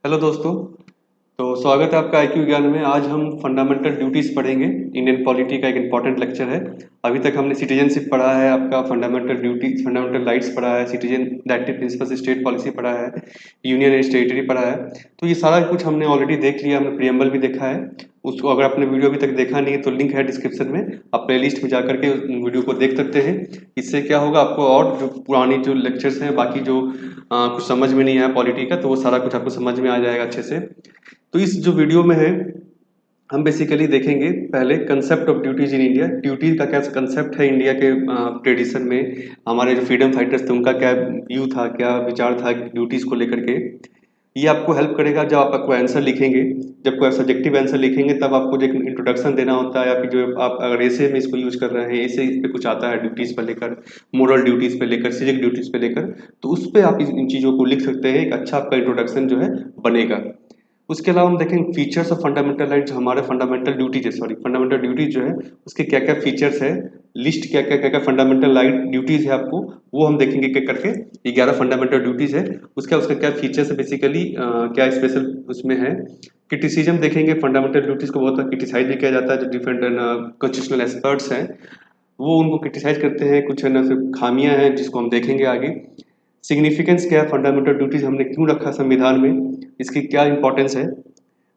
Hello दोस्तों। तो स्वागत है आपका आईक्यू ज्ञान में। आज हम फंडामेंटल ड्यूटीज पढ़ेंगे। इंडियन पॉलिटी का एक इम्पॉर्टेंट लेक्चर है। अभी तक हमने सिटीजनशिप पढ़ा है, आपका फंडामेंटल ड्यूटीज फंडामेंटल राइट्स पढ़ा है, citizen directive principles state policy पढ़ा है, यूनियन एंड टेरिटरी पढ़ा है। तो ये सारा कुछ हमने ऑलरेडी देख लिया, हमने प्रियम्बल भी देखा है। उसको अगर आपने वीडियो अभी तक देखा नहीं है तो लिंक है डिस्क्रिप्शन में, आप प्लेलिस्ट में जाकर के उस वीडियो को देख सकते हैं। इससे क्या होगा, आपको और जो पुरानी जो लेक्चर्स हैं, बाकी जो कुछ समझ में नहीं आया पॉलिटी का, तो वो सारा कुछ आपको समझ में आ जाएगा अच्छे से। तो इस जो वीडियो में है, हम बेसिकली देखेंगे पहले concept of duties in India. Duties का क्या कंसेप्ट है इंडिया के ट्रेडिशन में। हमारे जो फ्रीडम फाइटर्स थे उनका क्या व्यू था, क्या विचार था ड्यूटीज को लेकर के। ये आपको हेल्प करेगा जब आप कोई आंसर लिखेंगे। जब कोई सब्जेक्टिव आंसर लिखेंगे तब आपको जो इंट्रोडक्शन देना होता है, या फिर जो आप अगर ऐसे में इसको यूज कर रहे हैं, ऐसे इस पे कुछ आता है ड्यूटीज पर लेकर, मोरल ड्यूटीज पे लेकर, सिविक ड्यूटीज पे लेकर, तो उस पर आप इन चीज़ों को लिख सकते हैं। एक अच्छा आपका इंट्रोडक्शन जो है बनेगा। उसके अलावा हम देखेंगे फीचर्स ऑफ फंडामेंटल राइट। जो हमारे फंडामेंटल ड्यूटीज है, सॉरी फंडामेंटल ड्यूटीज जो है उसके क्या क्या फीचर्स है, लिस्ट क्या क्या फंडामेंटल राइट ड्यूटीज है आपको, वो हम देखेंगे क्या करके। 11 फंडामेंटल ड्यूटीज है, उसका उसका क्या फीचर्स है बेसिकली, क्या स्पेशल उसमें है। क्रिटिसिज्म देखेंगे, फंडामेंटल ड्यूटीज को बहुत क्रिटिसाइज भी किया जाता है। जो डिफरेंट कॉन्स्टिट्यूशनल एक्सपर्ट्स हैं वो उनको क्रिटिसाइज करते हैं, कुछ है ना खामियां हैं जिसको हम देखेंगे आगे। सिग्निफिकेंस क्या है, फंडामेंटल ड्यूटीज हमने क्यों रखा संविधान में, इसकी क्या इंपॉर्टेंस है।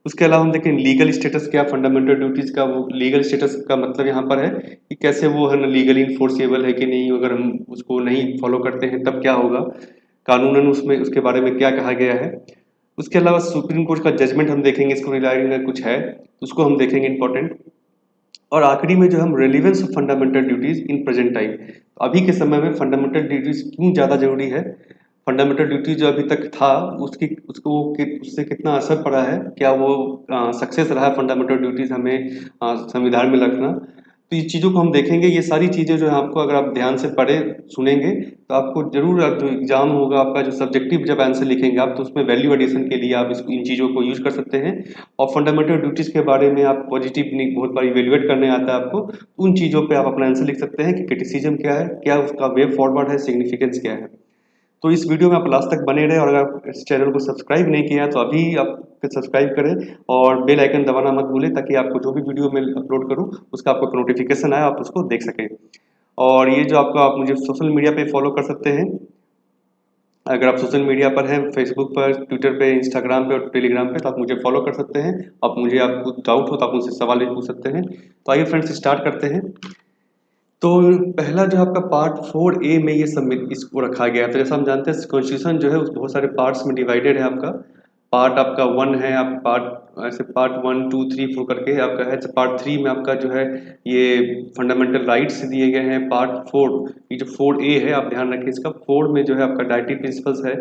उसके अलावा हम देखें लीगल स्टेटस क्या, फंडामेंटल ड्यूटीज का वो लीगल स्टेटस का मतलब यहाँ पर है कि कैसे वो है ना लीगली इन्फोर्सेबल है कि नहीं, अगर हम उसको नहीं फॉलो करते हैं तब क्या होगा, कानूनन उसमें उसके बारे में क्या कहा गया है। उसके अलावा सुप्रीम कोर्ट का जजमेंट हम देखेंगे, इसको रिगार्डिंग कुछ है तो उसको हम देखेंगे इंपॉर्टेंट। और आखिरी में जो हम relevance of fundamental duties in present time, तो अभी के समय में फंडामेंटल ड्यूटीज क्यों ज़्यादा जरूरी है। फंडामेंटल ड्यूटी जो अभी तक था उसकी उसको उससे कितना असर पड़ा है, क्या वो सक्सेस रहा फंडामेंटल ड्यूटीज हमें संविधान में रखना। तो ये चीज़ों को हम देखेंगे। ये सारी चीज़ें जो है आपको अगर आप ध्यान से पढ़े सुनेंगे तो आपको जरूर जो एग्जाम होगा आपका, जो सब्जेक्टिव जब आंसर लिखेंगे आप, तो उसमें वैल्यू एडिशन के लिए आप इन चीज़ों को यूज कर सकते हैं। और फंडामेंटल ड्यूटीज के बारे में आप पॉजिटिव बहुत बार इवेल्युएट करने आता है आपको, उन चीज़ों पे आप अपना आंसर लिख सकते हैं कि क्रिटिसिज्म क्या है, क्या उसका वे फॉरवर्ड है, सिग्निफिकेंस क्या है। तो इस वीडियो में आप लास्ट तक बने रहे, और अगर आप इस चैनल को सब्सक्राइब नहीं किया तो अभी आप सब्सक्राइब करें और बेल आइकन दबाना मत भूलें, ताकि आपको जो भी वीडियो मैं अपलोड करूं उसका आपको नोटिफिकेशन आए, आप उसको देख सकें। और ये जो आपका, आप मुझे सोशल मीडिया पे फॉलो कर सकते हैं। अगर आप सोशल मीडिया पर हैं, फेसबुक पर, ट्विटर पे, इंस्टाग्राम पे और टेलीग्राम पे, तो आप मुझे फॉलो कर सकते हैं। आप मुझे आपको डाउट हो तो आप मुझसे सवाल भी पूछ सकते हैं। तो आइए फ्रेंड्स स्टार्ट करते हैं। तो पहला जो आपका पार्ट 4A में ये सबमिट इसको रखा गया है। तो जैसा हम जानते हैं कॉन्स्टिट्यूशन जो है उस बहुत सारे पार्ट्स में डिवाइडेड है। आपका पार्ट आपका 1 है, आप पार्ट ऐसे पार्ट 1 2 3 4 करके आपका है। पार्ट 3 में आपका जो है ये फंडामेंटल राइट्स दिए गए हैं। पार्ट 4, ये जो 4A है आप ध्यान रखें इसका, 4 में जो है आपका डायरेक्टिव प्रिंसिपल्स है।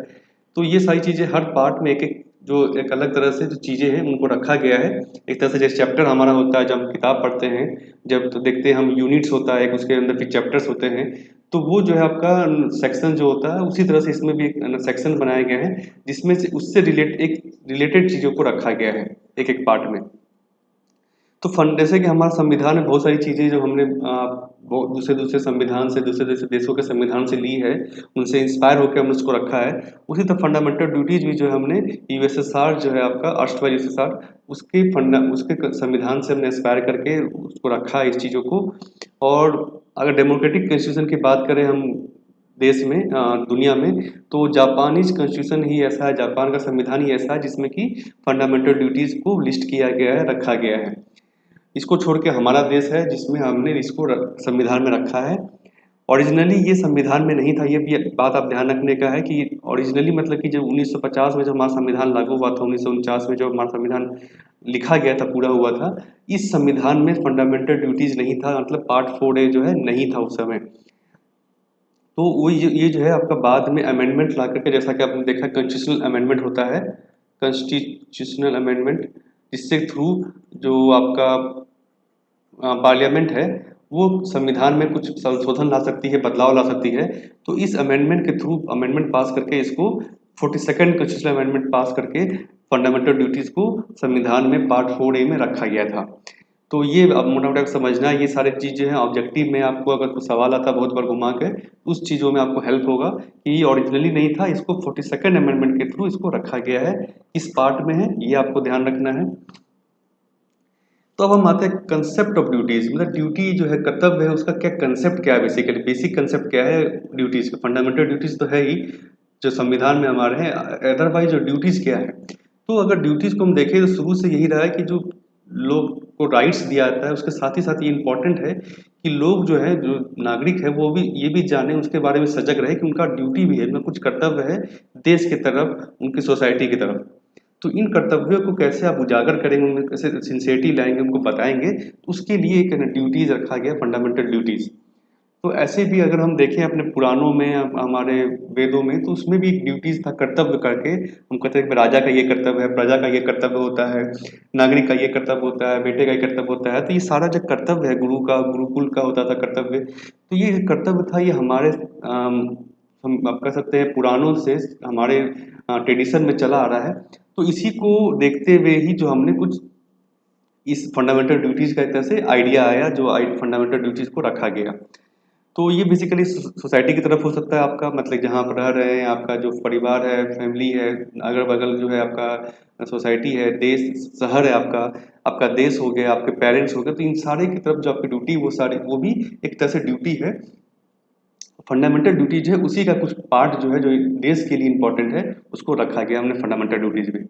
तो ये सारी चीज़ें हर पार्ट में एक एक जो एक अलग तरह से जो चीज़ें हैं उनको रखा गया है। एक तरह से जैसे चैप्टर हमारा होता है, जब हम किताब पढ़ते हैं, जब तो देखते हैं हम यूनिट्स होता है एक, उसके अंदर फिर चैप्टर्स होते हैं, तो वो जो है आपका सेक्शन जो होता है उसी तरह से इसमें भी एक सेक्शन बनाया गया है, जिसमें से उससे रिलेटेड चीज़ों को रखा गया है एक एक पार्ट में। तो फंड जैसे कि हमारा संविधान में बहुत सारी चीज़ें जो हमने दूसरे दूसरे संविधान से, दूसरे दूसरे देशों के संविधान से ली है, उनसे इंस्पायर होकर हमने उसको रखा है। उसी तरह फंडामेंटल ड्यूटीज भी जो है हमने यूएसएसआर जो है आपका अष्टवार यूएसएसआर, उसके संविधान से हमने इंस्पायर करके उसको रखा है इस चीज़ों को। और अगर डेमोक्रेटिक कॉन्स्टिट्यूशन की बात करें हम देश में, दुनिया में, तो जापानीज कॉन्स्टिट्यूशन ही ऐसा है, जापान का संविधान ही ऐसा है जिसमें कि फंडामेंटल ड्यूटीज को लिस्ट किया गया है, रखा गया है। इसको छोड़ के हमारा देश है जिसमें हमने इसको संविधान में रखा है। ओरिजिनली ये संविधान में नहीं था, ये भी बात आप ध्यान रखने का है कि ओरिजिनली मतलब कि जब 1950 में जब हमारा संविधान लागू हुआ था, 1949 में जब हमारा संविधान लिखा गया था, पूरा हुआ था, इस संविधान में फंडामेंटल ड्यूटीज नहीं था, मतलब पार्ट 4A जो है नहीं था उस समय। तो वो ये जो है आपका बाद में अमेंडमेंट ला करके, जैसा कि आपने देखा कॉन्स्टिट्यूशनल अमेंडमेंट होता है, कॉन्स्टिट्यूशनल अमेंडमेंट, जिससे थ्रू जो आपका पार्लियामेंट है वो संविधान में कुछ संशोधन ला सकती है, बदलाव ला सकती है। तो इस अमेंडमेंट के थ्रू अमेंडमेंट पास करके इसको 42nd कॉन्स्टिट्यूशनल अमेंडमेंट पास करके फंडामेंटल ड्यूटीज को संविधान में पार्ट 4A में रखा गया था। तो ये अब मोटा मोटा समझना है, ये सारी चीज़ें हैं। ऑब्जेक्टिव में आपको अगर कोई सवाल आता है बहुत बार घुमा के, उस चीज़ों में आपको हेल्प होगा कि ये ओरिजिनली नहीं था, इसको 42nd अमेंडमेंट के थ्रू इसको रखा गया है, इस पार्ट में है, ये आपको ध्यान रखना है। तो अब हम आते हैं कंसेप्ट ऑफ ड्यूटीज, मतलब ड्यूटी जो है, कर्तव्य है, उसका क्या कंसेप्ट क्या है, बेसिकली बेसिक कंसेप्ट क्या है ड्यूटीज का। फंडामेंटल ड्यूटीज तो है ही जो संविधान में हमारे हैं, अदरवाइज जो ड्यूटीज क्या है। तो अगर ड्यूटीज को हम देखें तो शुरू से यही रहा है कि जो लोग को राइट्स दिया जाता है, उसके साथ ही साथ ये इम्पोर्टेंट है कि लोग जो है, जो नागरिक है, वो भी ये भी जाने, उसके बारे में सजग रहे कि उनका ड्यूटी भी है, उनका कुछ कर्तव्य है देश की तरफ, उनकी सोसाइटी की तरफ। तो इन कर्तव्यों को कैसे आप उजागर करेंगे, उनमें कैसे सिंसियरिटी लाएंगे, उनको बताएंगे, तो उसके लिए एक ड्यूटीज रखा गया, फंडामेंटल ड्यूटीज। तो ऐसे भी अगर हम देखें अपने पुराणों में, हमारे वेदों में, तो उसमें भी एक ड्यूटीज था कर्तव्य करके। हम कहते हैं कि राजा का ये कर्तव्य है, प्रजा का ये कर्तव्य होता है, नागरिक का ये कर्तव्य होता है, बेटे का ये कर्तव्य होता है। तो ये सारा जो कर्तव्य है, गुरु का, गुरुकुल का होता था कर्तव्य, तो ये कर्तव्य था, ये हमारे हम आप कह सकते हैं पुराणों से हमारे ट्रेडिशन में चला आ रहा है। तो इसी को देखते हुए ही जो हमने कुछ इस फंडामेंटल ड्यूटीज का एक तरह से आइडिया आया, जो फंडामेंटल ड्यूटीज को रखा गया। तो ये बेसिकली सोसाइटी की तरफ हो सकता है आपका, मतलब जहाँ आप रह रहे हैं, आपका जो परिवार है, फैमिली है, अगल बगल जो है आपका सोसाइटी है, देश, शहर है आपका, आपका देश हो गया, आपके पेरेंट्स हो गए, तो इन सारे की तरफ जो आपकी ड्यूटी, वो सारी वो भी एक तरह से ड्यूटी है। फंडामेंटल ड्यूटीज है, उसी का कुछ पार्ट जो है, जो देश के लिए इंपॉर्टेंट है, उसको रखा गया हमने फंडामेंटल ड्यूटीज में।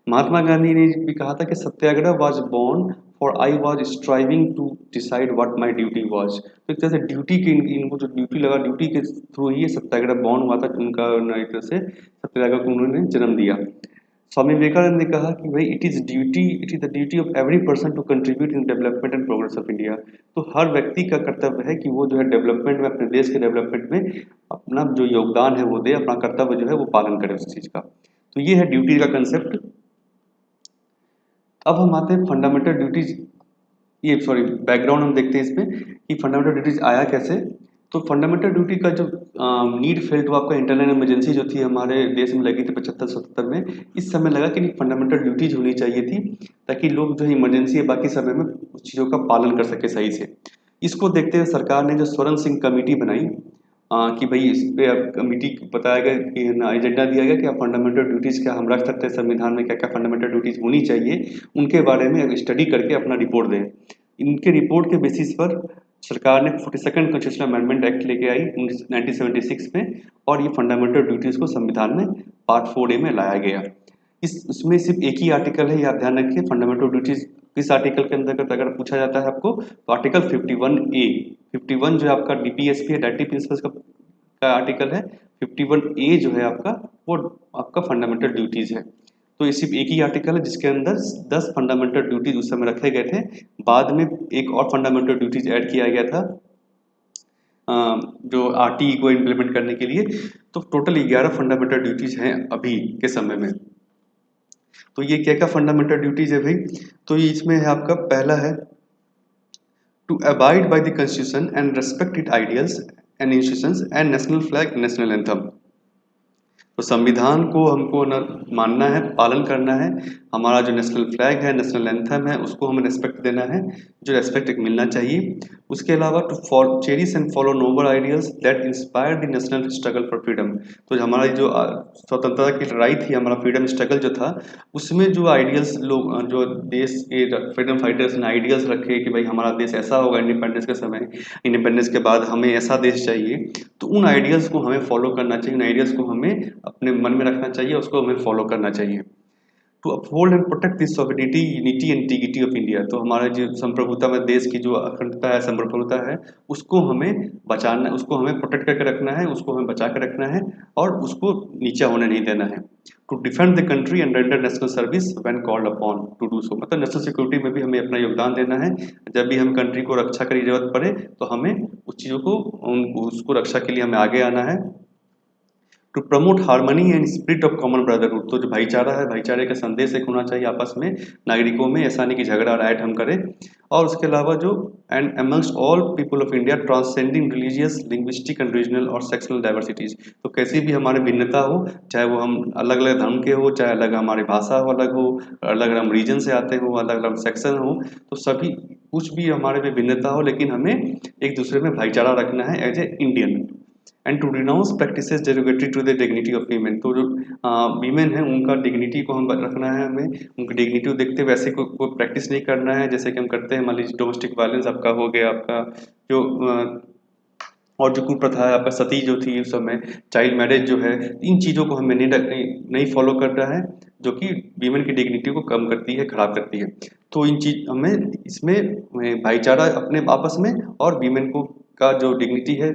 महात्मा गांधी ने भी कहा था कि satyagraha was born for I was striving to decide what my duty was. तो एक तरह से ड्यूटी के इनको जो ड्यूटी लगा, ड्यूटी के थ्रू ही ये सत्याग्रह बोर्न हुआ था, उनका एक तरह से सत्याग्रह को उन्होंने जन्म दिया। स्वामी विवेकानंद ने कहा कि भाई it is the duty of every person to contribute in development and progress of India. तो हर व्यक्ति का कर्तव्य है कि वो जो है डेवलपमेंट में, अपने देश के डेवलपमेंट में अपना जो योगदान है वो दे, अपना कर्तव्य जो है वो पालन करे उस चीज का। तो ये है ड्यूटी का कंसेप्ट। अब हम आते हैं फंडामेंटल ड्यूटीज, ये सॉरी बैकग्राउंड हम देखते हैं इसमें कि फंडामेंटल ड्यूटीज आया कैसे। तो फंडामेंटल ड्यूटी का जो नीड फेल्ट हुआ, आपका इंटरनल इमरजेंसी जो थी हमारे देश में लगी थी 75-77 में, इस समय लगा कि फंडामेंटल ड्यूटीज होनी चाहिए थी, ताकि लोग जो है इमरजेंसी या बाकी समय में उस चीज़ों का पालन कर सके सही से। इसको देखते हुए सरकार ने जो स्वर्ण सिंह कमेटी बनाई, कि भाई इस पे अब कमेटी बताया गया कि ना एजेंडा दिया गया कि आप फंडामेंटल ड्यूटीज क्या हम रख सकते हैं संविधान में, क्या क्या फंडामेंटल ड्यूटीज होनी चाहिए, उनके बारे में स्टडी करके अपना रिपोर्ट दें। इनके रिपोर्ट के बेसिस पर सरकार ने 42nd कॉन्स्टिट्यूशनल अमेंडमेंट एक्ट लेके आई 1976 में, और ये फंडामेंटल ड्यूटीज को संविधान में पार्ट 4A में लाया गया। इसमें सिर्फ एक ही आर्टिकल है, ये आप ध्यान रखिए। फंडामेंटल ड्यूटीज किस आर्टिकल के अंतर्गत अगर पूछा जाता है आपको, तो आर्टिकल 51A। 51 जो है आपका डीपीएसपी है, डायरेक्टिव प्रिंसिपल्स का आर्टिकल है। 51A जो है आपका, वो आपका फंडामेंटल ड्यूटीज है। तो ये सिर्फ एक ही आर्टिकल है जिसके अंदर 10 फंडामेंटल ड्यूटीज उस समय रखे गए थे। बाद में एक और फंडामेंटल ड्यूटीज ऐड किया गया था, जो आरटीई को इम्प्लीमेंट करने के लिए। तो टोटल 11 फंडामेंटल ड्यूटीज हैं अभी के समय में। तो ये क्या क्या फंडामेंटल ड्यूटीज है भाई, तो ये इसमें है आपका, पहला है to abide by the constitution and respect it ideals and institutions and national flag, national anthem. तो संविधान को हमको न मानना है, पालन करना है। हमारा जो नेशनल फ्लैग है, नेशनल एंथम है, उसको हमें रिस्पेक्ट देना है, जो रिस्पेक्ट एक मिलना चाहिए। उसके अलावा to cherish and follow noble ideals that inspire the national struggle for freedom. तो जो हमारी जो स्वतंत्रता की लड़ाई थी, हमारा फ्रीडम स्ट्रगल जो था, उसमें जो आइडियल्स लोग, जो देश के फ्रीडम फाइटर्स ने आइडियल्स रखे कि भाई हमारा देश ऐसा होगा इंडिपेंडेंस के समय, इंडिपेंडेंस के बाद हमें ऐसा देश चाहिए, तो उन आइडियल्स को हमें फॉलो करना चाहिए, उन आइडियल्स को हमें अपने मन में रखना चाहिए, उसको हमें फॉलो करना चाहिए। To uphold and protect this sovereignty, unity and integrity of India. तो हमारे जो संप्रभुता में देश की जो अखंडता है, संप्रभुता है, उसको हमें बचाना, उसको हमें प्रोटेक्ट करके रखना है, उसको हमें बचा के रखना है, और उसको नीचा होने नहीं देना है। To defend the country and render national service when called upon to do so. मतलब नेशनल सिक्योरिटी में भी हमें अपना योगदान देना है। जब भी हम कंट्री को रक्षा की जरूरत पड़े, तो हमें उस चीज़ों को, उसको रक्षा के लिए हमें आगे आना है। To promote harmony and spirit of common brotherhood, तो जो भाईचारा है, भाईचारे का संदेश एक होना चाहिए आपस में नागरिकों में, ऐसा नहीं कि झगड़ा राइट हम करें। और उसके अलावा जो and amongst all people of India transcending religious, linguistic and regional और सेक्शनल डाइवर्सिटीज, तो कैसी भी हमारे भिन्नता हो, चाहे वो हम अलग अलग धर्म के हो, चाहे अलग हमारी भाषा हो, अलग हो, अलग अलग हम रीजन से आते हो, अलग अलग सेक्शन हो, तो सभी कुछ भी हमारे में भिन्नता हो, लेकिन हमें एक दूसरे में भाईचारा रखना है as a Indian. And to renounce practices derogatory to the dignity of women, तो जो वीमेन है उनका डिग्निटी को हम रखना है, हमें उनकी डिग्निटी को देखते वैसे कोई प्रैक्टिस नहीं करना है जैसे कि हम करते हैं। मान लीजिए डोमेस्टिक वायलेंस आपका हो गया, आपका जो और जो कुप्रथा है आपका, सती जो थी उस समय, चाइल्ड मैरिज जो है, इन चीज़ों को हमें नहीं फॉलो करना है, जो कि वीमेन की डिग्निटी को कम करती है, खराब करती है। तो इन चीज हमें इसमें भाईचारा अपने आपस में और वीमेन को का जो डिग्निटी है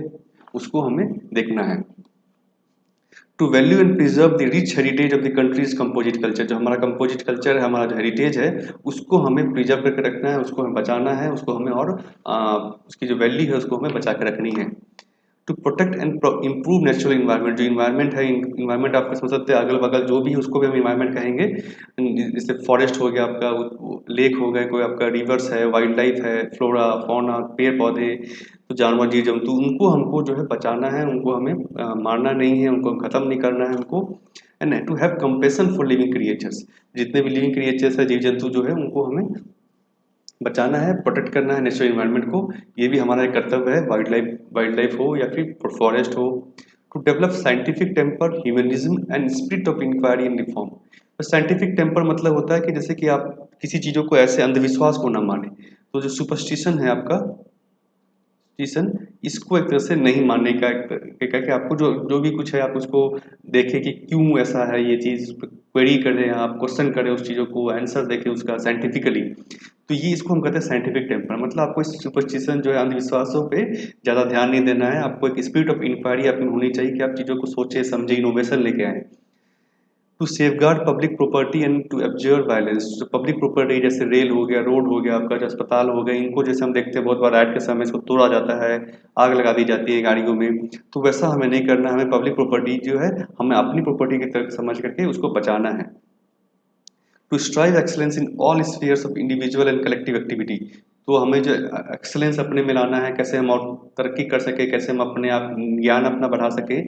उसको हमें देखना है। To value and preserve the rich heritage of the country's composite culture, जो हमारा कंपोजिट कल्चर है, हमारा जो हेरिटेज है, उसको हमें प्रिजर्व करके रखना है, उसको हमें बचाना है, उसको हमें और उसकी जो वैल्यू है उसको हमें बचा के रखनी है। To protect and improve natural environment, जो इन्वायरमेंट है, इन्वायरमेंट आप समझ सकते हैं, अगल बगल जो भी है उसको भी हम इन्वायरमेंट कहेंगे। जैसे फॉरेस्ट हो गया आपका, लेक हो गए, कोई आपका रिवर्स है, वाइल्ड लाइफ है, फ्लोरा फौना, पेड़ पौधे, तो जानवर जीव जंतु, उनको हमको जो है बचाना है, उनको हमें मारना नहीं है, उनको खत्म नहीं करना है उनको। And to have compassion for living creatures, जितने भी लिविंग क्रिएचर्स है, जीव जंतु जो है, उनको हमें बचाना है, प्रोटेक्ट करना है नेचुरल इन्वायरमेंट को, ये भी हमारा एक कर्तव्य है, वाइल्ड लाइफ हो या फिर फॉरेस्ट हो। To develop scientific temper, humanism and spirit of inquiry and reform, तो साइंटिफिक टेम्पर मतलब होता है कि जैसे कि आप किसी चीज़ों को ऐसे अंधविश्वास को ना माने, तो जो सुपरस्टिशन है आपका, स्टिशन, इसको एक तरह से नहीं मानने का एक है कि आपको जो जो भी कुछ है आप उसको देखें कि क्यों ऐसा है, ये चीज़ क्वेरी करें, आप क्वेश्चन करें उस चीज़ों को, आंसर देखें उसका साइंटिफिकली। तो ये इसको हम कहते हैं साइंटिफिक टेम्पर, मतलब आपको इस सुपरस्टिशन जो है, अंधविश्वासों पे ज़्यादा ध्यान नहीं देना है, आपको एक स्पिरिट ऑफ इंक्वायरी आप में होनी चाहिए कि आप चीज़ों को सोचें, समझें, इनोवेशन लेके आएँ। To safeguard public property and to observe violence, जो पब्लिक प्रॉपर्टी जैसे रेल हो गया, रोड हो गया आपका, जो अस्पताल हो गए, इनको जैसे हम देखते हैं बहुत बार राइट के समय इसको तोड़ा जाता है, आग लगा दी जाती है गाड़ियों में, तो वैसा हमें नहीं करना, हमें पब्लिक प्रॉपर्टी जो है हमें अपनी प्रॉपर्टी की तरह समझ करके उसको बचाना है। To strive excellence in all spheres of individual and collective activity, तो हमें जो एक्सलेंस अपने में लाना है, कैसे हम और तरक्की कर सके, कैसे हम अपने आप ज्ञान अपना बढ़ा सके,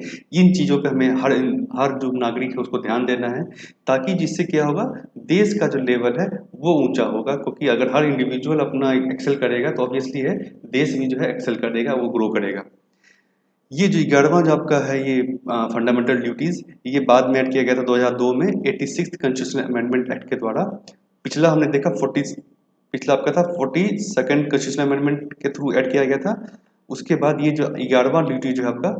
इन चीज़ों पे हमें हर जो नागरिक है उसको ध्यान देना है, ताकि जिससे क्या होगा, देश का जो लेवल है वो ऊंचा होगा, क्योंकि अगर हर इंडिविजुअल अपना एक्सेल करेगा तो ऑब्वियसली है देश भी जो है एक्सेल करेगा, वो ग्रो करेगा। ये जो 11वां जो आपका है ये फंडामेंटल ड्यूटीज, ये बाद में ऐड किया गया था 2002 में 86th कॉन्स्टिट्यूशनल अमेंडमेंट एक्ट के द्वारा। पिछला हमने देखा 40, पिछला आपका था 42nd कॉन्स्टिट्यूशनल अमेंडमेंट के थ्रू ऐड किया गया था। उसके बाद ये जो 11वां ड्यूटी जो है आपका,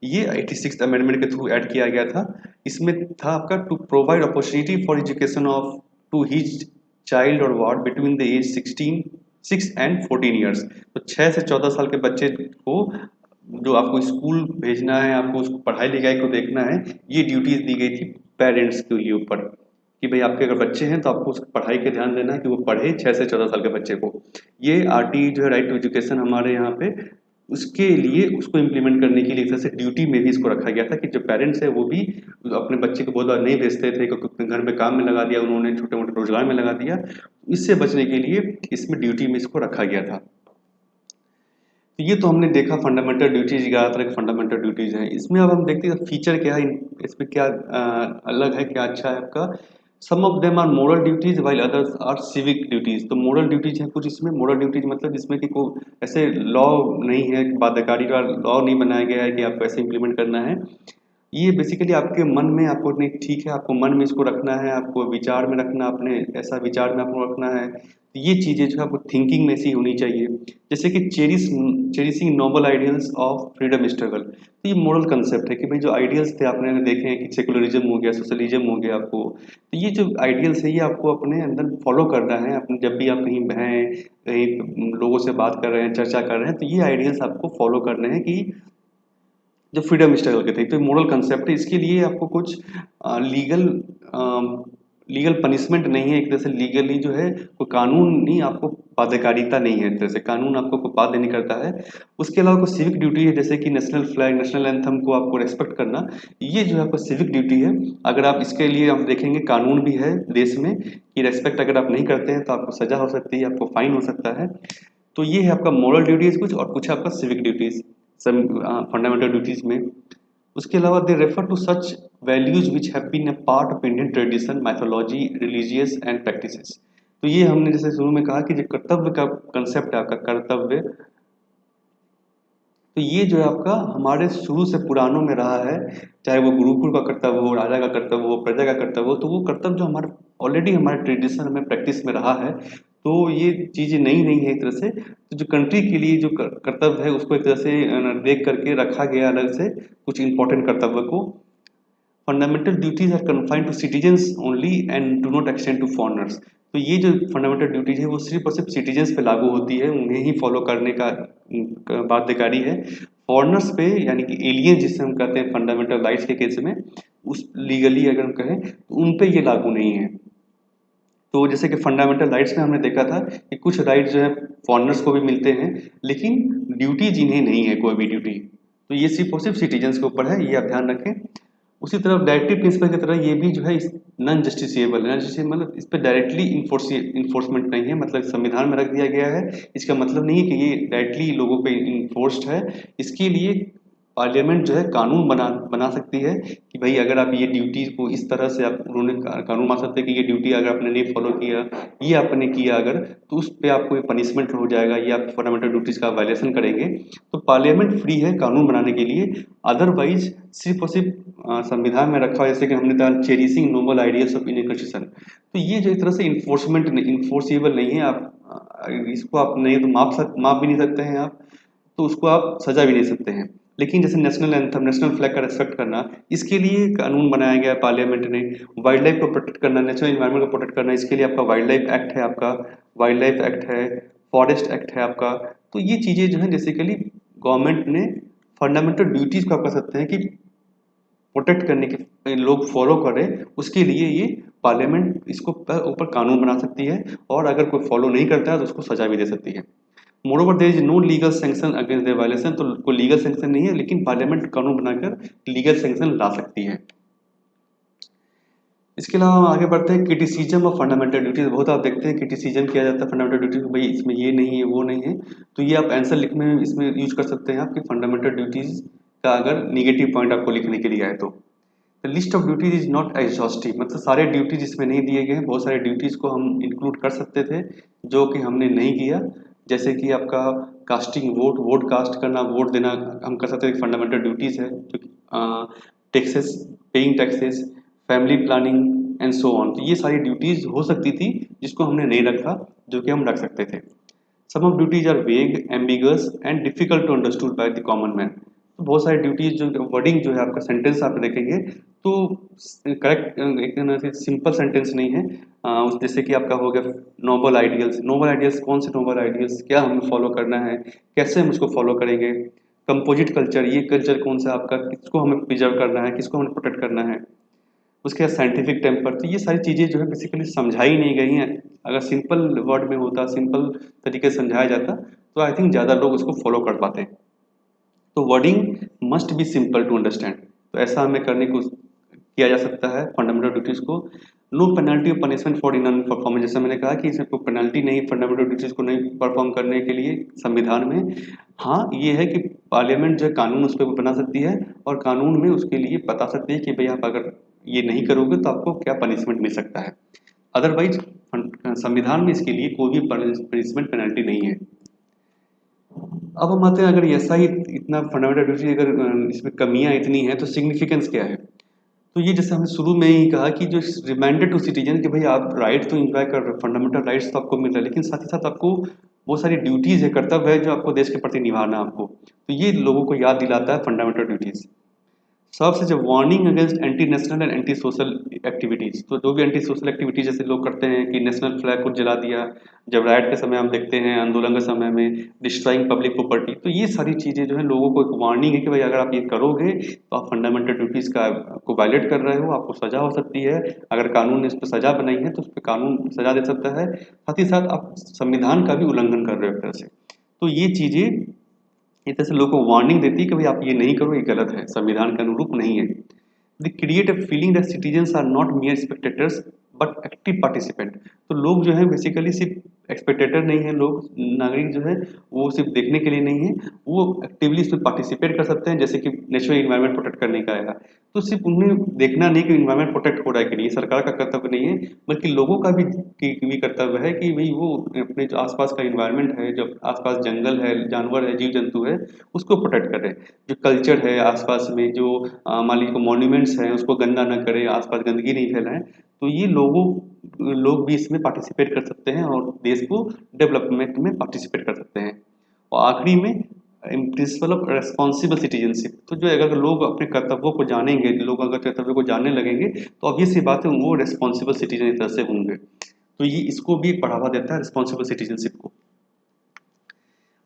ये 86th अमेंडमेंट के थ्रू ऐड किया गया था। इसमें था आपका to provide opportunity for education of to his child और ward between the age 6 and 14 years, तो 6 से 14 साल के बच्चे को जो आपको स्कूल भेजना है, आपको उसको पढ़ाई लिखाई को देखना है, ये ड्यूटीज दी गई थी पेरेंट्स के लिए ऊपर, कि भाई आपके अगर बच्चे हैं तो आपको उसकी पढ़ाई का ध्यान देना है कि वो पढ़े 6 से 14 साल के बच्चे को। ये आरटी जो है, राइट टू एजुकेशन, हमारे यहाँ पे उसके लिए उसको इम्प्लीमेंट करने के लिए एक तरह से ड्यूटी में भी इसको रखा गया था कि जो पेरेंट्स है वो भी अपने बच्चे को बहुत बार नहीं भेजते थे, क्योंकि अपने घर में काम में लगा दिया उन्होंने, छोटे मोटे रोजगार में लगा दिया, इससे बचने के लिए इसमें ड्यूटी में इसको रखा गया था। तो ये तो हमने देखा फंडामेंटल ड्यूटीज, 11 तरह के फंडामेंटल ड्यूटीज हैं। इसमें अब हम देखते हैं फीचर क्या है, इसमें क्या अलग है, क्या अच्छा है आपका। Some of them are moral duties while others are civic duties, तो मोरल ड्यूटीज है कुछ इसमें। मोरल ड्यूटीज मतलब जिसमें कि कोई ऐसे लॉ नहीं है, बाध्यकारी का लॉ नहीं बनाया गया है कि आपको ऐसे इम्प्लीमेंट करना है। ये बेसिकली आपके मन में, आपको नहीं, ठीक है, आपको मन में इसको रखना है, आपको विचार में रखना, अपने ऐसा विचार में आपको रखना है। तो ये चीज़ें जो है आपको थिंकिंग में ऐसी होनी चाहिए, जैसे कि cherishing noble ideals of freedom struggle, तो ये मोरल कंसेप्ट है कि भाई जो आइडियल्स थे आपने देखे हैं कि सेकुलरिज्म हो गया, सोशलिज्म हो गया आपको, तो ये जो आइडियल्स है ये आपको अपने अंदर फॉलो करना है। अपने जब भी आप कहीं हैं, कहीं लोगों से बात कर रहे हैं, चर्चा कर रहे हैं, तो ये आइडियल्स आपको फॉलो करने हैं कि जो फ्रीडम स्ट्रगल के थे। तो मोरल कंसेप्ट है, इसके लिए आपको कुछ लीगल लीगल पनिशमेंट नहीं है, एक तरह से लीगली जो है कोई कानूनी आपको बाध्यकारिता नहीं है, एक तरह से कानून आपको कोई बाध्य नहीं करता है। उसके अलावा कुछ सिविक ड्यूटी है, जैसे कि नेशनल फ्लैग, नेशनल एंथम को आपको रेस्पेक्ट करना, ये जो है आपका सिविक ड्यूटी है। अगर आप इसके लिए आप देखेंगे कानून भी है देश में कि रेस्पेक्ट अगर आप नहीं करते हैं तो आपको सजा हो सकती है, आपको फाइन हो सकता है। तो ये है आपका मॉरल ड्यूटीज कुछ, और कुछ आपका सिविक ड्यूटीज फंडामेंटल ड्यूटीज में। उसके अलावा they refer to such values which have been a part of Indian tradition, mythology, religious and practices. तो ये हमने जैसे शुरू में कहा कि जो कर्तव्य का कंसेप्ट है आपका कर्तव्य, तो ये जो है आपका हमारे शुरू से पुरानों में रहा है, चाहे वो गुरुकुल का कर्तव्य हो, राजा का कर्तव्य हो, प्रजा का कर्तव्य हो, तो वो कर्तव्य जो हमारे ऑलरेडी हमारे ट्रेडिशन में प्रैक्टिस में रहा है। तो ये चीज़ें नई नहीं है एक तरह से। तो जो कंट्री के लिए जो कर्तव्य है उसको एक तरह से देख करके रखा गया अलग से कुछ इंपॉर्टेंट कर्तव्य को। Fundamental duties are confined to citizens only and do not extend to foreigners. तो ये जो फंडामेंटल ड्यूटीज है वो सिर्फ और सिर्फ सिटीजन्स पे लागू होती है, उन्हें ही फॉलो करने का बाध्यकारी है। फॉरेनर्स पे यानी कि एलियन जिसे हम कहते हैं फंडामेंटल राइट्स के केस में, उस लीगली अगर हम कहें तो उन पे ये लागू नहीं है। तो जैसे कि फंडामेंटल राइट्स में हमने देखा था कि कुछ राइट्स जो है फॉरेनर्स को भी मिलते हैं, लेकिन ड्यूटीज इन्हें नहीं है कोई भी ड्यूटी। तो ये सिर्फ और सिर्फ सिटीजन्स के ऊपर है, ये आप ध्यान रखें। उसी तरह डायरेक्टिव प्रिंसिपल की तरह ये भी जो है नॉन जस्टिसेबल है, मतलब इस पर डायरेक्टली इन्फोर्समेंट नहीं है, मतलब संविधान में रख दिया गया है। इसका मतलब नहीं है कि ये डायरेक्टली लोगों पे इन्फोर्स्ड है। इसके लिए पार्लियामेंट जो है कानून बना सकती है कि भाई अगर आप ये ड्यूटी को इस तरह से आप उन्होंने कानून बना सकते हैं कि ये ड्यूटी अगर आपने नहीं फॉलो किया, ये आपने किया अगर, तो उस पर आपको ये पनिशमेंट हो जाएगा, ये आप फंडामेंटल ड्यूटीज का वायलेशन करेंगे। तो पार्लियामेंट फ्री है कानून बनाने के लिए। अदरवाइज सिर्फ और सिर्फ संविधान में रखा है, जैसे कि हमने कहा cherishing noble ideals of Indian constitution. तो ये जो एक तरह से इन्फोर्सेबल नहीं है। आप इसको आप नहीं तो माप भी नहीं सकते हैं आप, तो उसको आप सजा भी नहीं सकते हैं। लेकिन जैसे नेशनल एंथम, नेशनल फ्लैग का रेस्पेक्ट करना, इसके लिए कानून बनाया गया है पार्लियामेंट ने। वाइल्ड लाइफ को प्रोटेक्ट करना, नेचुरल एनवायरनमेंट को प्रोटेक्ट करना, इसके लिए आपका वाइल्ड लाइफ एक्ट है, आपका वाइल्ड लाइफ एक्ट है, फॉरेस्ट एक्ट है आपका। तो ये चीज़ें जो है बेसिकली गवर्नमेंट ने फंडामेंटल ड्यूटीज को आप कह सकते हैं कि प्रोटेक्ट करने के लोग फॉलो करें, उसके लिए ये पार्लियामेंट इसको ऊपर कानून बना सकती है, और अगर कोई फॉलो नहीं करता है तो उसको सजा भी दे सकती है। Moreover there is no legal sanction against the violation. तो कोई लीगल सैंक्शन नहीं है, लेकिन पार्लियामेंट कानून बनाकर लीगल सैंक्शन ला सकती है। इसके अलावा हम आगे बढ़ते हैं क्रिटिसिज्म ऑफ फंडामेंटल ड्यूटीज। बहुत आप देखते हैं क्रिटिसिज्म किया जाता है फंडामेंटल ड्यूटीज, भाई इसमें ये नहीं है वो नहीं है। तो ये आप आंसर लिखने में इसमें यूज कर सकते हैं आपकी फंडामेंटल ड्यूटीज का अगर निगेटिव पॉइंट आपको लिखने के लिए आए तो। The list of duties is not exhaustive, मतलब सारे ड्यूटीज इसमें नहीं दिए गए हैं। बहुत सारे ड्यूटीज को हम इंक्लूड कर सकते थे जो कि हमने नहीं किया। जैसे कि आपका कास्टिंग वोट, वोट कास्ट करना, वोट देना हम कर सकते थे, फंडामेंटल ड्यूटीज है। Taxes, paying taxes, family planning and so on. तो ये सारी ड्यूटीज हो सकती थी जिसको हमने नहीं रखा, जो कि हम रख सकते थे। Some of duties are vague, ambiguous and difficult to understood by the common man. तो बहुत सारी ड्यूटीज जो वर्डिंग जो है आपका सेंटेंस आप देखेंगे तो करेक्ट एक सिंपल सेंटेंस नहीं है। जैसे कि आपका हो गया नोबल आइडियल्स। नोबल आइडियल्स कौन से नोबल आइडियल्स, क्या हमें फॉलो करना है, कैसे हम उसको फॉलो करेंगे। कंपोजिट कल्चर, ये कल्चर कौन सा आपका, किसको हमें प्रिजर्व करना है, किसको हमें प्रोटेक्ट करना है। उसके बाद साइंटिफिक टेम्पर। तो ये सारी चीज़ें जो है बेसिकली समझाई नहीं गई हैं। अगर सिंपल वर्ड में होता, सिंपल तरीके से समझाया जाता, तो आई थिंक ज़्यादा लोग उसको फॉलो कर पाते। तो wording must be simple to understand. तो ऐसा हमें करने को किया जा सकता है फंडामेंटल ड्यूटीज को। No penalty of punishment for in performance, जैसे मैंने कहा कि इसमें कोई पेनल्टी नहीं फंडामेंटल ड्यूटीज को नहीं परफॉर्म करने के लिए संविधान में। हाँ ये है कि पार्लियामेंट जो है कानून उस पर बना सकती है, और कानून में उसके लिए बता सकती है कि भाई आप अगर ये नहीं करोगे तो आपको क्या पनिशमेंट मिल सकता है। अदरवाइज संविधान में इसके लिए कोई भी पनिशमेंट पेनल्टी नहीं है। अब हम आते हैं, अगर ऐसा ही इतना फंडामेंटल ड्यूटी अगर इसमें कमियां इतनी हैं तो सिग्निफिकेंस क्या है। तो ये जैसे हमने शुरू में ही कहा कि जो रिमाइंडर टू सिटीजन कि भाई आप राइट तो एंजॉय कर रहे हो, फंडामेंटल राइट्स तो आपको मिल रहा है, लेकिन साथ ही साथ आपको बहुत सारी ड्यूटीज है, कर्तव्य है जो आपको देश के प्रति निभाना है आपको। तो ये लोगों को याद दिलाता है फंडामेंटल ड्यूटीज। सबसे जो warning against anti national and anti social activities, तो जो भी एंटी सोशल एक्टिविटीज जैसे लोग करते हैं कि नेशनल फ्लैग को जला दिया, जब राइट के समय हम देखते हैं आंदोलन के समय में डिस्ट्रॉइंग पब्लिक प्रॉपर्टी, तो ये सारी चीजें जो है लोगों को एक वार्निंग है कि भाई अगर आप ये करोगे तो आप फंडामेंटल ड्यूटीज का को वायलेट कर रहे हो, आपको सजा हो सकती है। अगर कानून ने इस पर सजा बनाई है तो उस पर कानून सजा दे सकता है, साथ ही साथ आप संविधान का भी उल्लंघन कर रहे हो एक तरह से। तो ये चीजें एक तरह से लोगों को वार्निंग देती है कि भाई आप ये नहीं करो, ये गलत है, संविधान के अनुरूप नहीं है। They create a feeling that citizens are not mere spectators but active participant. तो लोग जो है बेसिकली सिर्फ एक्सपेक्टेटर नहीं है, लोग नागरिक जो है वो सिर्फ देखने के लिए नहीं है, वो एक्टिवली इसमें पार्टिसिपेट कर सकते हैं। जैसे कि नेचुरल इन्वायरमेंट प्रोटेक्ट करने का आएगा, तो सिर्फ उन्हें देखना नहीं कि इन्वायरमेंट प्रोटेक्ट हो रहा है कि नहीं, ये सरकार का कर्तव्य नहीं है, बल्कि लोगों का भी कर्तव्य है कि भाई वो अपने जो आसपास का इन्वायरमेंट है, जो आसपास जंगल है, जानवर है, जीव जंतु है, उसको प्रोटेक्ट करें। जो कल्चर है आसपास में, जो मान लीजिए मॉन्यूमेंट्स हैं, उसको गंदा ना करें, आसपास गंदगी नहीं फैलाएं। तो ये लोग भी इसमें पार्टिसिपेट कर सकते हैं और देश को डेवलपमेंट में पार्टिसिपेट कर सकते हैं। और आखिरी में प्रिंसिपल ऑफ रेस्पॉन्सिबल सिटीजनशिप, तो जो अगर लोग अपने कर्तव्यों को जानेंगे, लोग अगर कर्तव्यों को जानने लगेंगे तो ऑब्वियस सी बात है वो रेस्पॉन्सिबल सिटीजन एक तरह से होंगे। तो ये इसको भी एक बढ़ावा देता है रिस्पॉन्सिबल सिटीजनशिप को।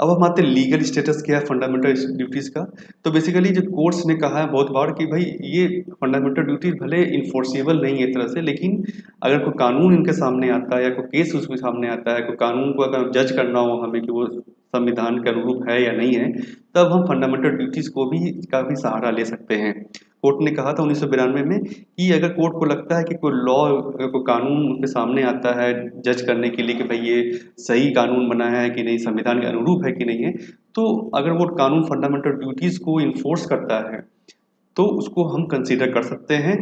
अब हम आते हैं लीगल स्टेटस क्या है फंडामेंटल ड्यूटीज का। तो बेसिकली जो कोर्ट्स ने कहा है बहुत बार कि भाई ये फंडामेंटल ड्यूटीज भले इन्फोर्सेबल नहीं है एक तरह से, लेकिन अगर कोई कानून इनके सामने आता है या कोई केस उसके सामने आता है, कोई कानून को अगर जज करना हो हमें कि वो संविधान के अनुरूप है या नहीं है, तब हम फंडामेंटल ड्यूटीज को भी का भी सहारा ले सकते हैं। कोर्ट ने कहा था 1992 में कि अगर कोर्ट को लगता है कि कोई लॉ, कोई कानून उनके सामने आता है जज करने के लिए कि भाई ये सही कानून बना है कि नहीं, संविधान के अनुरूप है कि नहीं है, तो अगर वो कानून फंडामेंटल ड्यूटीज को इन्फोर्स करता है तो उसको हम कंसीडर कर सकते हैं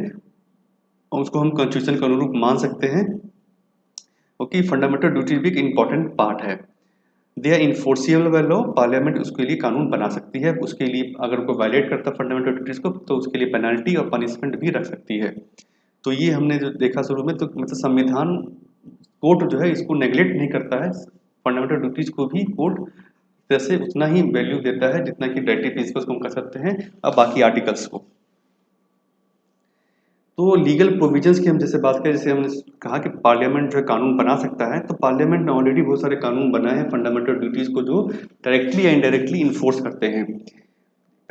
और उसको हम कॉन्स्टिट्यूशन के अनुरूप मान सकते हैं, क्योंकि फंडामेंटल ड्यूटीज भी एक इंपॉर्टेंट पार्ट है। They are enforceable by law, parliament उसके लिए कानून बना सकती है, उसके लिए अगर कोई वायलेट करता है फंडामेंटल ड्यूटीज को तो उसके लिए पेनल्टी और पनिशमेंट भी रख सकती है। तो ये हमने जो देखा शुरू में, तो मतलब संविधान, कोर्ट जो है इसको नेग्लेक्ट नहीं करता है, फंडामेंटल ड्यूटीज को भी कोर्ट जैसे उतना ही वैल्यू देता है जितना कि डायरेक्टिव प्रिंसिपल्स को हम कर सकते हैं अब बाकी आर्टिकल्स को। तो लीगल प्रोविजंस की हम जैसे बात करें, जैसे हमने कहा कि पार्लियामेंट जो है कानून बना सकता है, तो पार्लियामेंट ने ऑलरेडी बहुत सारे कानून बनाए हैं फंडामेंटल ड्यूटीज को जो डायरेक्टली या इनडायरेक्टली इन्फोर्स करते हैं।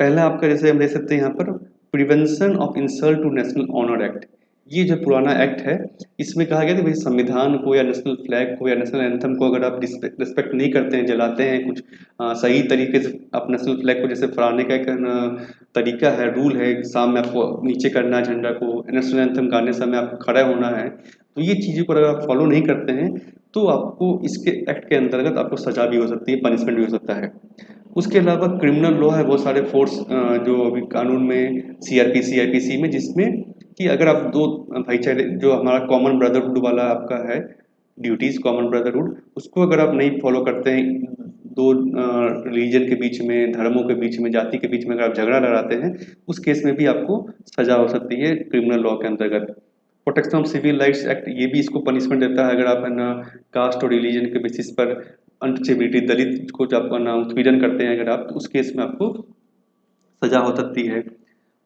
पहला आपका जैसे हम देख सकते हैं यहाँ पर prevention of insult to national honour act. ये जो पुराना एक्ट है, इसमें कहा गया कि भाई संविधान को या नेशनल फ्लैग को या नेशनल एंथम को अगर आप रिस्पेक्ट नहीं करते हैं, जलाते हैं कुछ सही तरीके से, आप नेशनल फ्लैग को जैसे फहराने का एक तरीका है, रूल है, शाम में आपको नीचे करना है झंडा को, नेशनल एंथम गाने समय आपको खड़ा होना है, तो ये चीज़ों को अगर आप फॉलो नहीं करते हैं तो आपको इसके एक्ट के अंतर्गत आपको सजा भी हो सकती है, पनिशमेंट भी हो सकता है। उसके अलावा क्रिमिनल लॉ है बहुत सारे फोर्स जो अभी कानून में सीआरपीसी आईपीसी में, जिसमें कि अगर आप दो भाईचारे, जो हमारा कॉमन ब्रदरहुड वाला आपका है ड्यूटीज, कॉमन ब्रदरहुड, उसको अगर आप नहीं फॉलो करते हैं, दो रिलीजन के बीच में, धर्मों के बीच में, जाति के बीच में अगर आप झगड़ा लड़ाते हैं, उस केस में भी आपको सजा हो सकती है क्रिमिनल लॉ के अंतर्गत। Protection of civil rights act, ये भी इसको पनिशमेंट देता है अगर आप है ना कास्ट और रिलीजन के बेसिस पर अनटचेबिलिटी, दलित को जब आप ना उत्पीड़न करते हैं अगर आप, तो उस केस में आपको सजा हो सकती है।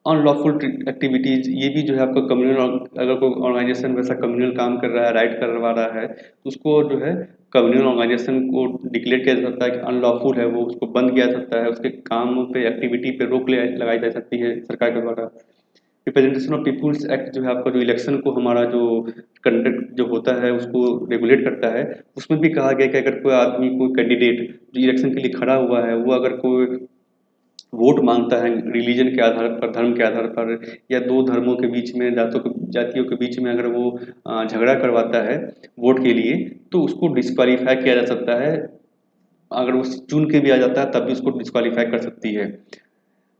अनलॉफुल एक्टिविटीज, ये भी जो है आपका कम्युनल, अगर कोई ऑर्गेनाइजेशन वैसा कम्युनल काम कर रहा है, राइट करवा रहा है, तो उसको जो है कम्युनल ऑर्गेनाइजेशन को डिक्लेयर किया जा सकता है कि अनलॉफुल है, वो उसको बंद किया जा सकता है, उसके काम पे, एक्टिविटी पे रोक लगाई जा सकती है सरकार के द्वारा। रिप्रेजेंटेशन ऑफ पीपुल्स एक्ट जो है आपका, जो इलेक्शन को हमारा जो कंडक्ट जो होता है उसको रेगुलेट करता है, उसमें भी कहा गया कि अगर कोई आदमी, कोई कैंडिडेट जो इलेक्शन के लिए खड़ा हुआ है, वो अगर कोई वोट मांगता है रिलीजन के आधार पर, धर्म के आधार पर, या दो धर्मों के बीच में, जातियों के बीच में अगर वो झगड़ा करवाता है वोट के लिए, तो उसको डिस्क्वालीफाई किया जा सकता है। अगर वो चुन के भी आ जाता है तब भी उसको डिस्क्वालीफाई कर सकती है।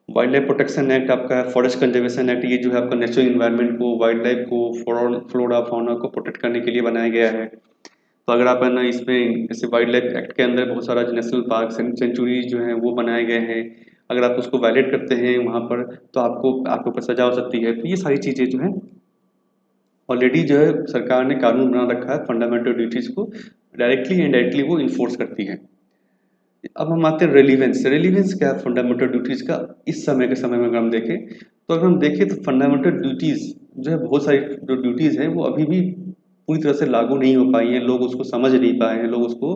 वाइल्ड लाइफ प्रोटेक्शन एक्ट आपका है, फॉरेस्ट कंजर्वेशन एक्ट, ये जो है आपका नेचुरल इन्वायरमेंट को, वाइल्ड लाइफ को, फ्लोरा फौना को प्रोटेक्ट करने के लिए बनाया गया है। तो अगर आप है ना इसमें जैसे वाइल्ड लाइफ एक्ट के अंदर बहुत सारा जो नेशनल पार्क सेंचुरी जो है वो बनाए गए हैं, अगर आप उसको वायलेट करते हैं वहाँ पर तो आपको, आपके ऊपर सजा हो सकती है। तो ये सारी चीज़ें जो हैं ऑलरेडी जो है सरकार ने कानून बना रखा है, फंडामेंटल ड्यूटीज़ को डायरेक्टली इनडायरेक्टली वो इन्फोर्स करती है। अब हम आते हैं रेलिवेंस। रेलिवेंस क्या है फंडामेंटल ड्यूटीज़ का इस समय के समय में अगर हम देखें, तो अगर हम देखें तो फंडामेंटल ड्यूटीज़ जो है, बहुत सारी जो ड्यूटीज़ हैं वो अभी भी पूरी तरह से लागू नहीं हो पाई हैं, लोग उसको समझ नहीं पाए हैं, लोग उसको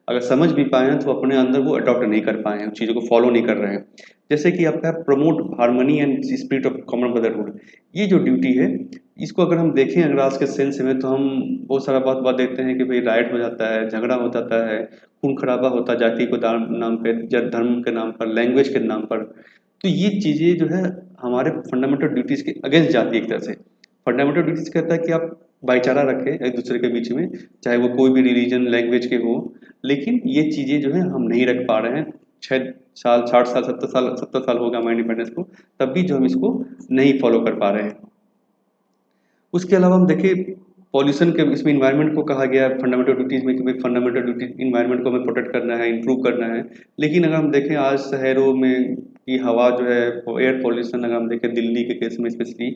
अगर समझ भी पाए हैं तो अपने अंदर वो अडॉप्ट नहीं कर पाए हैं, उन चीज़ों को फॉलो नहीं कर रहे हैं। जैसे कि आपका promote harmony and spirit of common brotherhood, ये जो ड्यूटी है, इसको अगर हम देखें अगर आज के सेंस में, तो हम बहुत सारा बात देखते हैं कि भाई राइट हो जाता है, झगड़ा हो जाता है, खून खराबा होता है जाति को नाम पे, धर्म के नाम पर, लैंग्वेज के नाम पर। तो ये चीज़ें जो है हमारे फंडामेंटल ड्यूटीज़ के अगेंस्ट जाती है एक तरह से। फंडामेंटल ड्यूटीज़ कहता है कि आप भाईचारा रखें एक दूसरे के बीच में, चाहे वो कोई भी रिलीजन लैंग्वेज के हो, लेकिन ये चीज़ें जो है हम नहीं रख पा रहे हैं। 6 साल 60 साल 70 साल हो गया हमारे इंडिपेंडेंस को, तब भी जो हम इसको नहीं फॉलो कर पा रहे हैं। उसके अलावा हम देखें पॉल्यूशन के इसमें इन्वायरमेंट को कहा गया है फंडामेंटल ड्यूटीज़ में कि भाई फंडामेंटल ड्यूटी इन्वायरमेंट को हमें प्रोटेक्ट करना है, इम्प्रूव करना है। लेकिन अगर हम देखें आज शहरों में की हवा जो है, एयर पॉल्यूशन अगर हम देखें दिल्ली के केस में स्पेशली,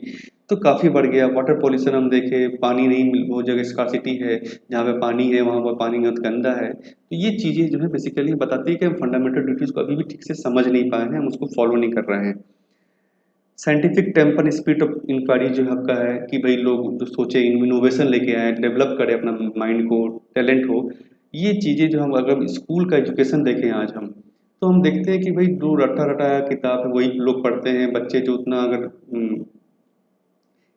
तो काफ़ी बढ़ गया। वाटर पॉल्यूशन हम देखें, पानी नहीं मिल, बहुत जगह स्कार्सिटी है, जहाँ पे पानी है वहाँ पर पानी बहुत गंदा है। तो ये चीज़ें जो है बेसिकली बताती है कि हम फंडामेंटल ड्यूटीज़ को अभी भी ठीक से समझ नहीं पाए हैं, हम उसको फॉलो नहीं कर रहे हैं। Scientific temper spirit of inquiry जो आपका है कि भाई लोग जो सोचे, इनोवेशन लेके आए, डेवलप करें अपना माइंड को, टैलेंट हो, ये चीज़ें जो हम अगर स्कूल का एजुकेशन देखें आज हम, तो हम देखते हैं कि भाई जो रटा रटाया किताब है वही लोग पढ़ते हैं। बच्चे जो उतना अगर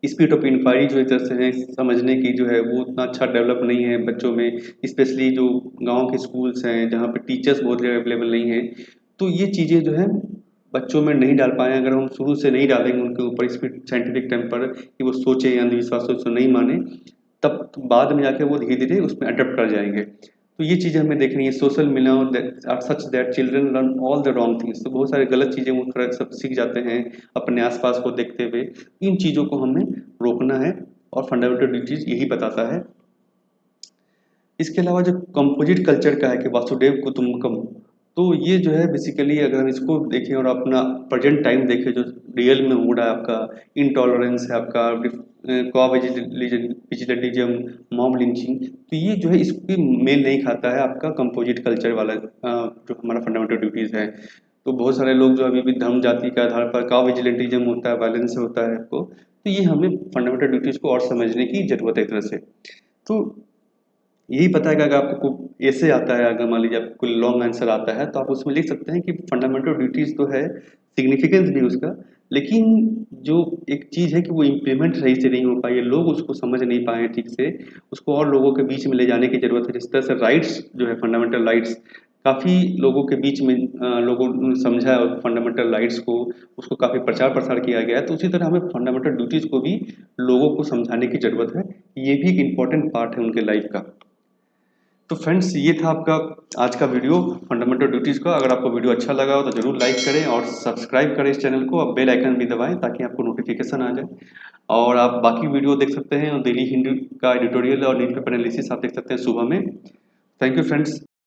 स्पिरिट ऑफ इंक्वायरी जो एक तरह से है समझने की जो है, वो उतना अच्छा डेवलप नहीं है बच्चों में। स्पेशली जो गांव के स्कूल्स हैं जहाँ पे टीचर्स बहुत अवेलेबल नहीं हैं, तो ये चीज़ें जो है बच्चों में नहीं डाल पाए। अगर हम शुरू से नहीं डालेंगे उनके ऊपर स्पिरिट साइंटिफिक टेम्पर कि वो सोचे, अंधविश्वासों से नहीं माने, तब तो बाद में जाके वो धीरे-धीरे उसमें अडॉप्ट कर जाएँगे। तो ये चीज़ें हमें देखनी है। Social media are such that children learn all the wrong things, तो बहुत सारी गलत चीज़ें वो थोड़ा सब सीख जाते हैं अपने आस-पास को देखते हुए। इन चीज़ों को हमें रोकना है और फंडामेंटल ड्यूटीज़ यही बताता है। इसके अलावा जो कंपोजिट कल्चर का है कि वासुदेव कुटुंबकम, तो ये जो है बेसिकली अगर हम इसको देखें और अपना प्रेजेंट टाइम देखें जो रियल में हो रहा है, आपका इंटॉलरेंस है, आपका विजिलेंटिज्म, मॉब लिंचिंग, तो ये जो है इसकी मेल नहीं खाता है आपका कंपोजिट कल्चर वाला जो हमारा फंडामेंटल ड्यूटीज़ है। तो बहुत सारे लोग जो अभी भी धर्म जाति के आधार पर का विजिलेंटिज्म होता है, वायलेंस होता है आपको, तो ये हमें फंडामेंटल ड्यूटीज़ को और समझने की ज़रूरत है एक तरह से। तो यही पता है कि अगर आपको कोई ऐसे आता है, अगर मान लीजिए आपको कोई लॉन्ग आंसर आता है, तो आप उसमें लिख सकते हैं कि फंडामेंटल ड्यूटीज़ तो है, सिग्निफिकेंस भी उसका, लेकिन जो एक चीज़ है कि वो इम्प्लीमेंट सही से नहीं हो पाई है, लोग उसको समझ नहीं पाए हैं ठीक से, उसको और लोगों के बीच में ले जाने की ज़रूरत है। जिस तरह से राइट्स जो है फंडामेंटल राइट्स, काफ़ी लोगों के बीच में लोगों ने समझा है फंडामेंटल राइट्स को, उसको काफ़ी प्रचार-प्रसार किया गया है, तो उसी तरह हमें फंडामेंटल ड्यूटीज़ को भी लोगों को समझाने की ज़रूरत है। ये भी एक इम्पोर्टेंट पार्ट है उनके लाइफ का। तो फ्रेंड्स, ये था आपका आज का वीडियो फंडामेंटल ड्यूटीज़ का। अगर आपको वीडियो अच्छा लगा हो तो ज़रूर लाइक करें और सब्सक्राइब करें इस चैनल को, और बेल आइकन भी दबाएं ताकि आपको नोटिफिकेशन आ जाए। और आप बाकी वीडियो देख सकते हैं, और डेली हिंदी का एडिटोरियल और न्यूज़पेपर एनालिसिस आप देख सकते हैं सुबह में। Thank you friends.